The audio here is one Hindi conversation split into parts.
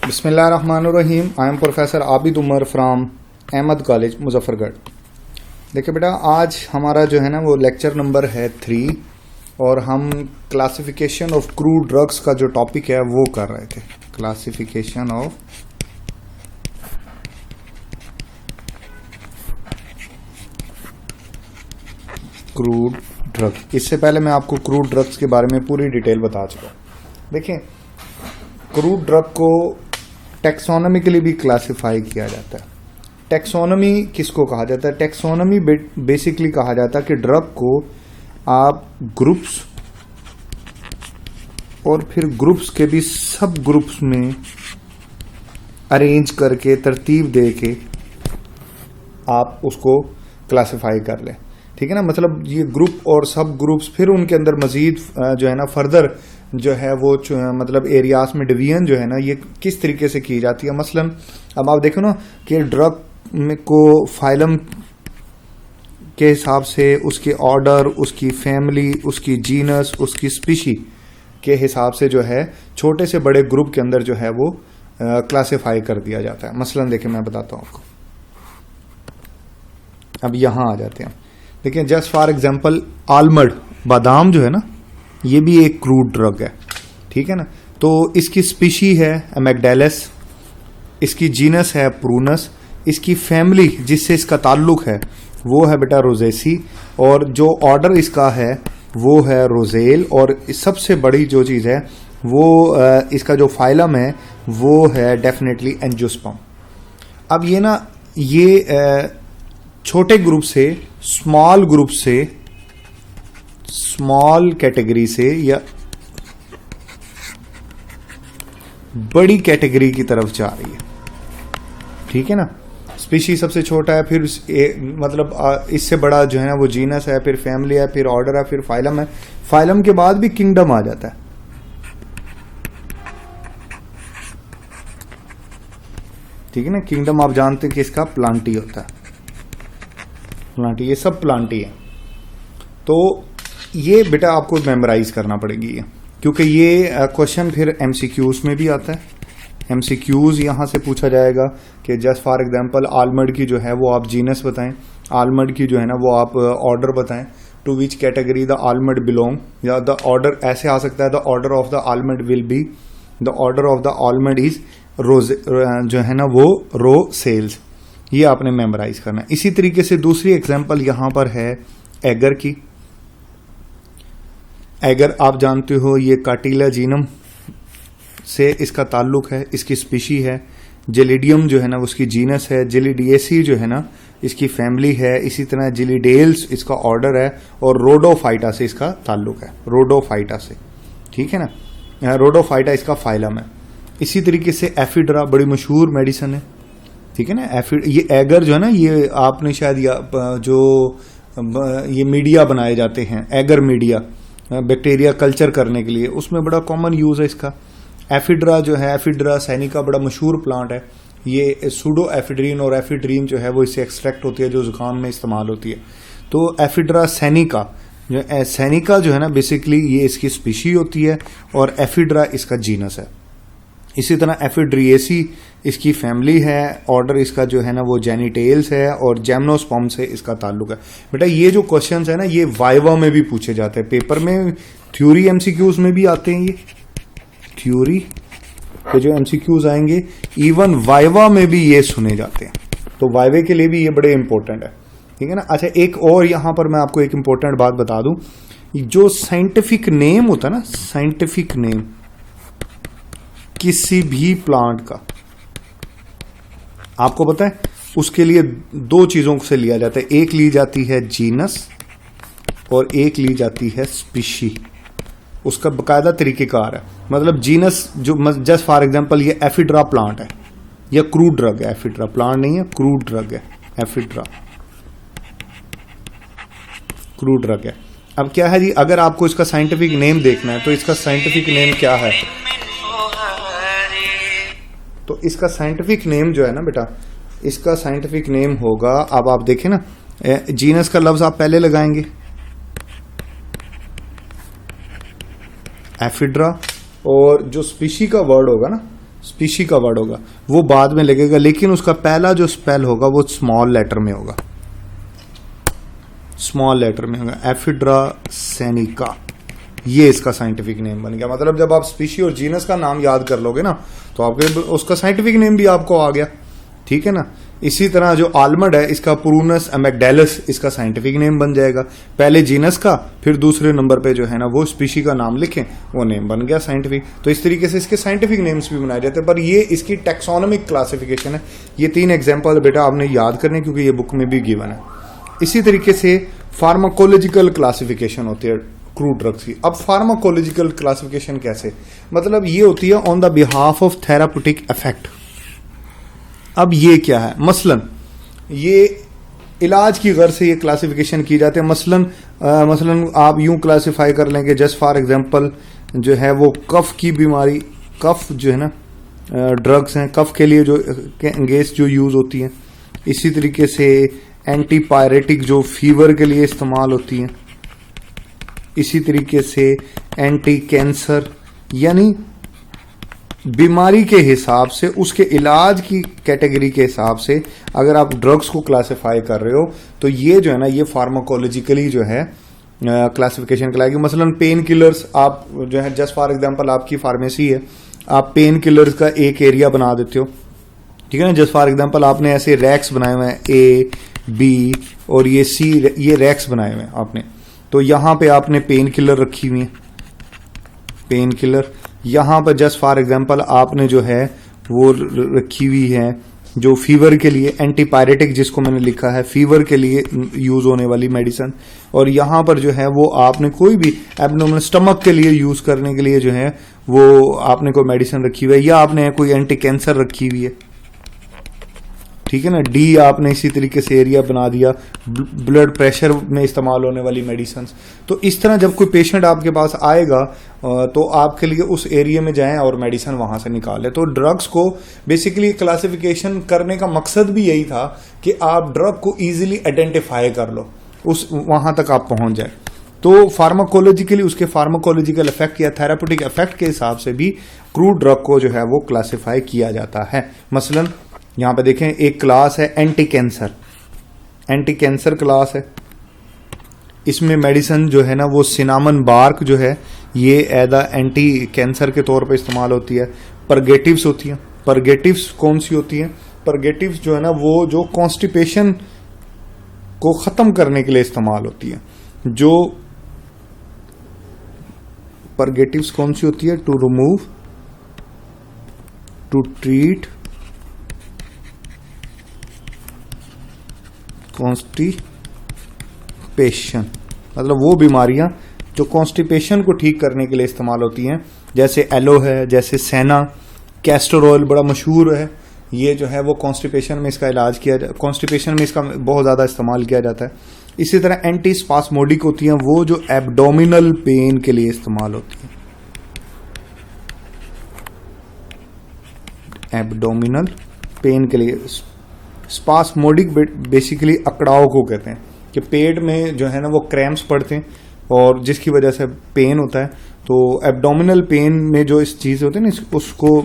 बिस्मिल्लाहिर्रहमानिर्रहीम। I am professor Abid Umar from Ahmad college Muzaffargarh. देखिए बेटा, आज हमारा जो है ना वो लेक्चर नंबर है 3 और हम क्लासिफिकेशन ऑफ क्रूड ड्रग्स का जो टॉपिक है वो कर रहे थे। Classification of crude drug. इससे पहले मैं आपको क्रूड ड्रग्स के बारे में पूरी डिटेल बता चुका। देखिए, क्रूड ड्रग को टैक्सोनॉमिकली भी क्लासिफाई किया जाता है। टैक्सोनॉमी किसको कहा जाता है? टैक्सोनॉमी बेसिकली कहा जाता है कि ड्रग को आप ग्रुप्स और फिर ग्रुप्स के भी सब ग्रुप्स में अरेंज करके तरतीब दे के आप उसको क्लासिफाई कर लें। ठीक है ना, मतलब ये ग्रुप और सब ग्रुप्स, फिर उनके अंदर मजीद जो है ना फर्दर जो है वो मतलब एरियाज में डिवीजन जो है ना ये किस तरीके से की जाती है। मसलन अब आप देखो ना कि ड्रग में को फाइलम के हिसाब से उसके ऑर्डर, उसकी फैमिली, उसकी जीनस, उसकी स्पीशी के हिसाब से जो है छोटे से बड़े ग्रुप के अंदर जो है वो क्लासिफाई कर दिया जाता है। मसलन देखिए, मैं बताता हूँ आपको। अब यहाँ आ जाते हैं। देखिए, जस्ट फॉर एग्जांपल आलमंड, बादाम जो है ना, ये भी एक क्रूड ड्रग है। ठीक है ना, तो इसकी स्पीशी है एमेक्डेलस, इसकी जीनस है प्रूनस, इसकी फैमिली जिससे इसका ताल्लुक है वो है बेटा रोजेसी, और जो ऑर्डर इसका है वो है रोजेल, और सबसे बड़ी जो चीज़ है वो इसका जो फाइलम है वो है डेफिनेटली एंजियोस्पर्म। अब ये ना ये छोटे ग्रुप से, स्मॉल ग्रुप से, स्मॉल कैटेगरी से या बड़ी कैटेगरी की तरफ जा रही है। ठीक है ना, स्पीशी सबसे छोटा है, फिर मतलब इससे बड़ा जो है ना वो जीनस है, फिर फैमिली है, फिर ऑर्डर है, फिर फाइलम है। फाइलम के बाद भी किंगडम आ जाता है। ठीक है ना, किंगडम आप जानते हैं कि इसका प्लांटी होता है। प्लांटी, ये सब प्लांटी है। तो ये बेटा आपको मेमोराइज करना पड़ेगी ये, क्योंकि ये क्वेश्चन फिर एमसीक्यूज में भी आता है। एमसीक्यूज यहाँ से पूछा जाएगा कि जस्ट फॉर एग्जांपल आलमंड की जो है वो आप जीनस बताएं, आलमंड की जो है ना वो आप ऑर्डर बताएं, to which category the almond belong, या द ऑर्डर ऐसे आ सकता है, the order of the almond will be, the order of the almond is rose, जो है ना वो रो सेल्स। ये आपने मेमोराइज करना है। इसी तरीके से दूसरी एग्जाम्पल यहाँ पर है एगर की। एगर आप जानते हो ये कार्टिलाजिनम से इसका ताल्लुक है, इसकी स्पीशी है। जेलिडियम जो है ना उसकी जीनस है, जेलिडिएसी जो है ना इसकी फैमिली है, इसी तरह जेलिडेल्स इसका ऑर्डर है, और रोडोफाइटा से इसका ताल्लुक है, रोडोफाइटा से। ठीक है ना, रोडोफाइटा इसका फाइलम है। इसी तरीके से एफिड्रा बड़ी मशहूर मेडिसिन है। ठीक है ना, ये एगर जो है ना, ये आपने शायद जो ये मीडिया बनाए जाते हैं, एगर मीडिया बैक्टीरिया कल्चर करने के लिए, उसमें बड़ा कॉमन यूज है इसका। एफिड्रा जो है, एफिड्रा सैनिका बड़ा मशहूर प्लांट है। ये सूडो एफिड्रीन और एफिड्रीन जो है वो इससे एक्सट्रैक्ट होती है, जो जुकाम में इस्तेमाल होती है। तो एफिड्रा सैनिका जो है ना बेसिकली ये इसकी स्पीशी होती है, और एफिड्रा इसका जीनस है। इसी तरह एफिड्रिएसी इसकी फैमिली है, ऑर्डर इसका जो है ना वो जेनिटेल्स है, और जेमनोस्पर्म से इसका ताल्लुक है। बेटा ये जो क्वेश्चंस है ना ये वाइवा में भी पूछे जाते हैं, पेपर में थ्योरी एमसीक्यूज में भी आते हैं। ये थ्योरी के जो एमसीक्यूज आएंगे इवन वाइवा में भी ये सुने जाते हैं, तो वाइवे के लिए भी ये बड़े इंपॉर्टेंट है। ठीक है ना। अच्छा, एक और यहां पर मैं आपको एक इंपॉर्टेंट बात बता दूं, जो साइंटिफिक नेम होता है ना, साइंटिफिक नेम किसी भी प्लांट का, आपको पता है उसके लिए दो चीजों से लिया जाता है। एक ली जाती है जीनस और एक ली जाती है स्पीशी। उसका बकायदा तरीकेकार है। मतलब जीनस जो जस्ट फॉर एग्जांपल ये एफिड्रा प्लांट है, या क्रूड ड्रग है। एफिड्रा प्लांट नहीं है, क्रूड ड्रग है। एफिड्रा क्रूड ड्रग है। अब क्या है जी, अगर आपको इसका साइंटिफिक नेम देखना है तो इसका साइंटिफिक नेम क्या है? तो इसका साइंटिफिक नेम जो है ना बेटा, इसका साइंटिफिक नेम होगा, अब आप देखें ना, जीनस का लफ्ज आप पहले लगाएंगे एफिड्रा, और जो स्पीशी का वर्ड होगा ना, स्पीशी का वर्ड होगा, वो बाद में लगेगा, लेकिन उसका पहला जो स्पेल होगा वो स्मॉल लेटर में होगा, स्मॉल लेटर में होगा, एफिड्रा सैनिका, ये इसका साइंटिफिक नेम बन गया। मतलब जब आप स्पीशी और जीनस का नाम याद कर लोगे ना तो आपके उसका साइंटिफिक नेम भी आपको आ गया, ठीक है ना। इसी तरह जो आलमंड है इसका प्रूनस अमेगडालस इसका साइंटिफिक नेम बन जाएगा, पहले जीनस का फिर दूसरे नंबर पे जो है ना वो स्पीशी का नाम लिखें, वो नेम बन गया साइंटिफिक। तो इस तरीके से इसके साइंटिफिक नेम्स भी बनाए जाते हैं, पर ये इसकी टैक्सोनॉमिक क्लासिफिकेशन है। ये 3 एग्जाम्पल बेटा आपने याद करने क्योंकि ये बुक में भी गिवन है। इसी तरीके से फार्माकोलॉजिकल क्लासिफिकेशन होती है क्रूड ड्रग्स की। अब फार्माकोलॉजिकल क्लासिफिकेशन कैसे, मतलब ये होती है on the behalf of therapeutic effect. अब ये क्या है, ये इलाज की गर्ज से ये क्लासिफिकेशन की जाती है। मसलन आप यूं क्लासिफाई कर लेंगे, जस्ट फॉर एग्जांपल जो है वो कफ की बीमारी, कफ जो है ना ड्रग्स हैं कफ के लिए जो गैस जो यूज होती हैं। इसी तरीके से एंटीपायरेटिक जो फीवर के लिए इस्तेमाल होती हैं। इसी तरीके से एंटी कैंसर, यानी बीमारी के हिसाब से उसके इलाज की कैटेगरी के हिसाब से अगर आप ड्रग्स को क्लासिफाई कर रहे हो तो ये जो है ना ये फार्माकोलॉजिकली जो है क्लासिफिकेशन कहलाएगी। मसलन पेन किलर्स, आप जो है जस्ट फॉर एग्जांपल आपकी फार्मेसी है, आप पेन किलर्स का एक एरिया बना देते हो, ठीक है ना। जस्ट फॉर एग्जांपल आपने ऐसे रैक्स बनाए हुए हैं ए बी और ये सी, ये रैक्स बनाए हुए हैं आपने, तो यहां पे आपने पेन किलर रखी हुई है, पेन किलर। यहां पर जस्ट फॉर एग्जांपल आपने जो है वो रखी हुई है जो फीवर के लिए एंटीपायरेटिक, जिसको मैंने लिखा है फीवर के लिए यूज होने वाली मेडिसिन। और यहां पर जो है वो आपने कोई भी एब्डोमिनल स्टमक के लिए यूज करने के लिए जो है वो आपने कोई मेडिसिन रखी हुई है, या आपने कोई एंटी कैंसर रखी हुई है, ठीक है ना। डी आपने इसी तरीके से एरिया बना दिया ब्लड प्रेशर में इस्तेमाल होने वाली मेडिसिन। तो इस तरह जब कोई पेशेंट आपके पास आएगा तो आपके लिए उस एरिया में जाएं और मेडिसिन वहां से निकालें। तो ड्रग्स को बेसिकली क्लासिफिकेशन करने का मकसद भी यही था कि आप ड्रग को इजीली आइडेंटिफाई कर लो, उस वहां तक आप पहुंच जाए। तो फार्माकोलॉजिकली उसके फार्माकोलॉजिकल इफेक्ट या थेराप्यूटिक इफेक्ट के हिसाब से भी क्रूड ड्रग को जो है वो क्लासिफाई किया जाता है। मसलन यहां पे देखें एक क्लास है anti cancer, anti cancer class है। इसमें मेडिसिन जो है ना वो सिनामन बार्क जो है ये एदा एंटी कैंसर के तौर पे इस्तेमाल होती है। परगेटिव्स होती हैं, परगेटिव्स कौन सी होती हैं, परगेटिव्स जो है ना वो जो कॉन्स्टिपेशन को खत्म करने के लिए इस्तेमाल होती है। जो परगेटिव्स कौन सी होती है, to remove, to treat constipation, मतलब वो बीमारियां जो कॉन्स्टिपेशन को ठीक करने के लिए इस्तेमाल होती हैं, जैसे एलो है, जैसे सेना, कैस्टर ऑयल बड़ा मशहूर है, ये जो है वो कॉन्स्टिपेशन में इसका इलाज किया कॉन्स्टिपेशन में इसका बहुत ज़्यादा इस्तेमाल किया जाता है। इसी तरह एंटी स्पास्मोडिक होती हैं, वो जो एब्डोमिनल पेन के लिए इस्तेमाल होती है, एब्डोमिनल पेन के लिए। स्पास्मोडिक बेसिकली अकड़ाव को कहते हैं कि पेट में जो है ना वो क्रैम्प्स पड़ते हैं और जिसकी वजह से पेन होता है। तो एब्डोमिनल पेन में जो इस चीज़ होती है ना उसको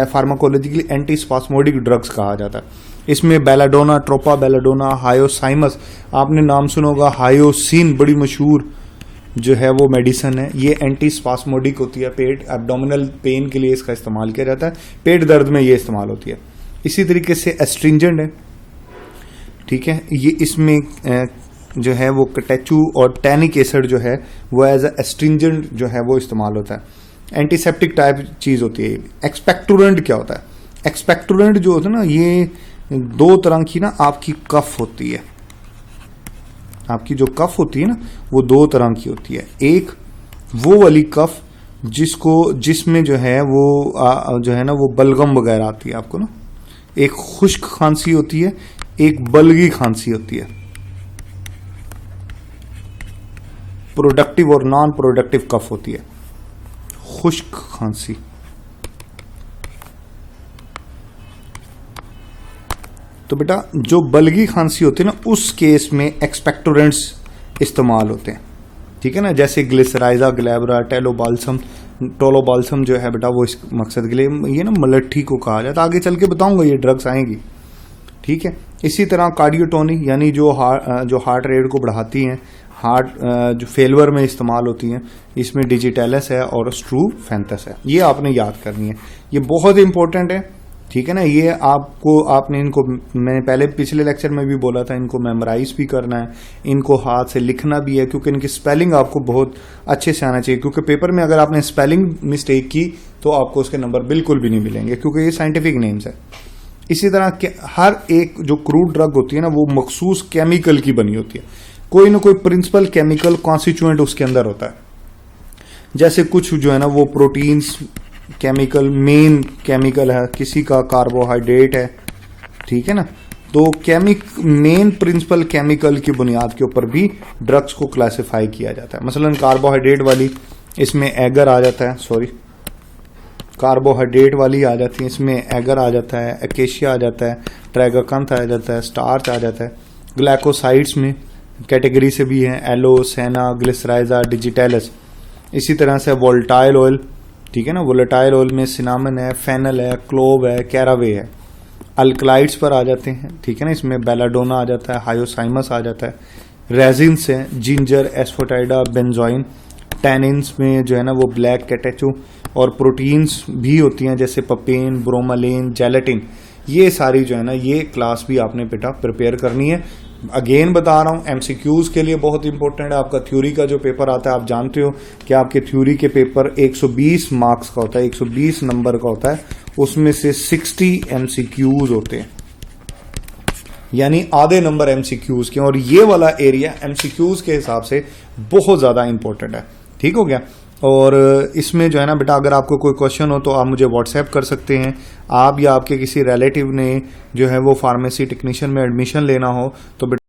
फार्माकोलॉजिकली एंटी स्पास्मोडिक ड्रग्स कहा जाता है। इसमें बेलाडोना, ट्रोपा बेलाडोना, हायोसाइमस, आपने नाम सुना होगा, हायोसिन बड़ी मशहूर जो है वो मेडिसिन है, ये एंटी स्पास्मोडिक होती है। पेट एब्डोमिनल पेन के लिए इसका इस्तेमाल किया जाता है, पेट दर्द में ये इस्तेमाल होती है। इसी तरीके से एस्ट्रिंजेंट है, ठीक है, ये इसमें जो है वो कटेचू और टैनिक एसिड जो है वो एज ए एस्ट्रिंजेंट जो है वो इस्तेमाल होता है। एंटीसेप्टिक टाइप चीज होती है। एक्सपेक्टोरेंट क्या होता है, एक्सपेक्टोरेंट जो होता है ना ये 2 तरह की ना आपकी कफ होती है, आपकी जो कफ होती है ना वो 2 तरह की होती है। एक वो वाली कफ जिसमें जो है वो जो है ना वो बलगम वगैरह आती है आपको ना, एक खुश्क खांसी होती है, एक बलगी खांसी होती है। प्रोडक्टिव और नॉन प्रोडक्टिव कफ होती है। खुश्क खांसी, तो बेटा जो बलगी खांसी होती है ना उस केस में एक्सपेक्टोरेंट्स इस्तेमाल होते हैं, ठीक है ना, जैसे ग्लिसराइजा, ग्लैब्रा, टेलोबाल्सम, टोलोबाल्सम जो है बेटा वो इस मकसद के लिए, ये ना मलट्ठी को कहा जाता है, आगे चल के बताऊंगा ये ड्रग्स आएंगी, ठीक है। इसी तरह कार्डियोटोनी यानी जो हार्ट रेट को बढ़ाती हैं, हार्ट जो फेलवर में इस्तेमाल होती हैं, इसमें डिजिटेलस है और स्ट्रूफेंथस है, ये आपने याद करनी है, ये बहुत इंपॉर्टेंट है, ठीक है ना। ये आपने इनको, मैंने पहले पिछले लेक्चर में भी बोला था, इनको मेमोराइज भी करना है, इनको हाथ से लिखना भी है, क्योंकि इनकी स्पेलिंग आपको बहुत अच्छे से आना चाहिए, क्योंकि पेपर में अगर आपने स्पेलिंग मिस्टेक की तो आपको उसके नंबर बिल्कुल भी नहीं मिलेंगे, क्योंकि ये साइंटिफिक नेम्स है। इसी तरह हर एक जो क्रूड ड्रग होती है ना वो मखसूस केमिकल की बनी होती है, कोई ना कोई प्रिंसिपल केमिकल कॉन्स्टिट्यूएंट उसके अंदर होता है। जैसे कुछ जो है ना वो प्रोटीन्स केमिकल, मेन केमिकल है, किसी का कार्बोहाइड्रेट है, ठीक है ना। तो मेन प्रिंसिपल केमिकल की बुनियाद के ऊपर भी ड्रग्स को क्लासिफाई किया जाता है। मसलन कार्बोहाइड्रेट वाली इसमें एगर आ जाता है, कार्बोहाइड्रेट वाली आ जाती है, इसमें एगर आ जाता है, एकेशिया आ जाता है, ट्रैगाकंथ आ जाता है, स्टार्च आ जाता है। ग्लाइकोसाइड्स में कैटेगरी से भी है, एलो, सेना, ग्लिसराइजा, डिजिटेलस। इसी तरह से वोल्टाइल ऑयल, ठीक है ना, वोलेटाइल ऑयल में सिनामन है, फेनल है, क्लोव है, कैरावे है। अल्कलाइड्स पर आ जाते हैं, ठीक है ना, इसमें बेलाडोना आ जाता है, हायोसाइमस आ जाता है। रेजिन्स है, जिंजर, एस्फोटाइडा, बेंजोइन। टैनिन्स में जो है ना वो ब्लैक कैटेचू, और प्रोटीन्स भी होती हैं जैसे पपेन, ब्रोमालेन, जेलेटिन। ये सारी जो है ना ये क्लास भी आपने बेटा प्रिपेयर करनी है। अगेन बता रहा हूँ, एमसीक्यूज के लिए बहुत इंपॉर्टेंट है। आपका थ्योरी का जो पेपर आता है, आप जानते हो कि आपके थ्योरी के पेपर 120 मार्क्स का होता है, 120 नंबर का होता है, उसमें से 60 एमसीक्यूज होते हैं, यानी आधे नंबर एमसीक्यूज के। और ये वाला एरिया एमसीक्यूज के हिसाब से बहुत ज्यादा इंपॉर्टेंट है, ठीक हो गया। और इसमें जो है ना बेटा अगर आपको कोई क्वेश्चन हो तो आप मुझे व्हाट्सएप कर सकते हैं। आप या आपके किसी रिलेटिव ने जो है वो फार्मेसी टेक्नीशियन में एडमिशन लेना हो तो बेटा